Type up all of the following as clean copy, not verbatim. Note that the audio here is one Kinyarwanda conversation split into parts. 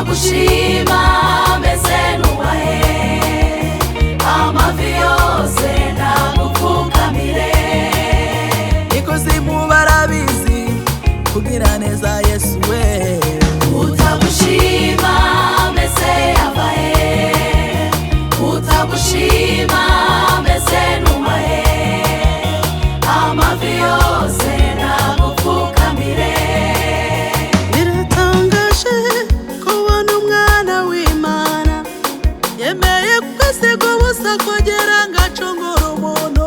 utagushima mbese nubahe amavi yose nagupfukamire. ikuzimu barabizi kugira neza Yesu we. Utagushima mbese yavahe utagushima mbese nubahe amavi yose nagupfukamire. Biratangaje kubona umwana w'Imana yemeye kwisiga ubusa kugira ngo acungure umuntu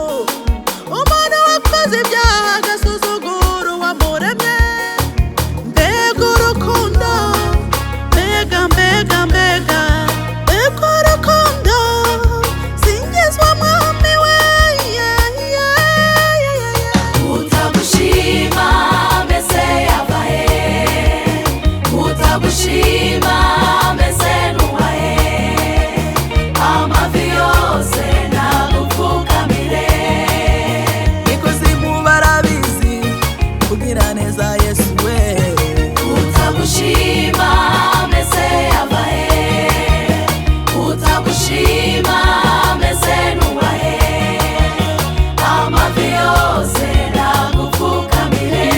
wakoze ibyaha agasuzuguro wamuremye. Mbega urukundo, mbega urukundo, singizwa mwami we. Utagushima mbese yavahe utagushima mbese nubahe amavi yose nagupfukamire. ikuzimu barabizi kugira neza Yesu we. Utagushima mbese yavahe utagushima mbese nubahe amavi yose nagupfukamire.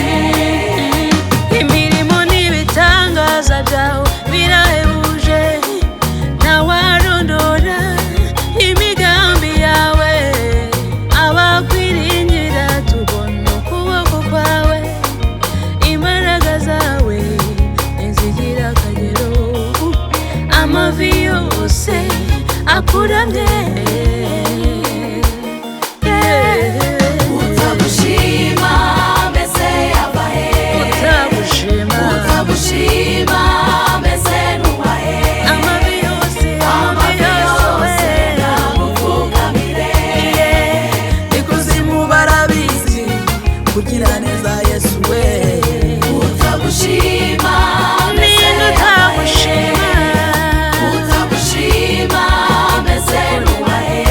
Imirimo n'ibitangaza byawe birahebuje ntawarondora imigambi yawe. Abakwiringira tubona ukuboko kwawe, imbaraga zawe ntizigira akagero. Amavi yose akuramye. Utagushima mbese yavahe Utagushima utagushima mbese nubahe amavi yose amavi yose nagupfukamire. ikuzimu barabizi kugira neza Yesu we. Utagushima mbese ninde utagushima utagushima mbese nubahe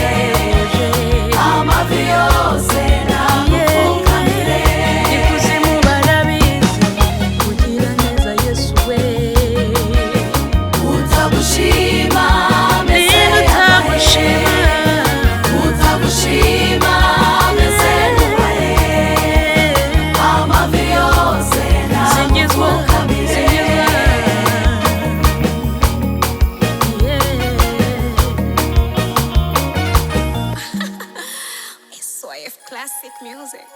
amavi yose nagupfukamire. ikuzimu barabizi kugira neza Yesu we. Utagushima mbese ninde utagushima utagushima mbese nubahe amavi yose singizwa nagupfukamire. SOF Classic Music.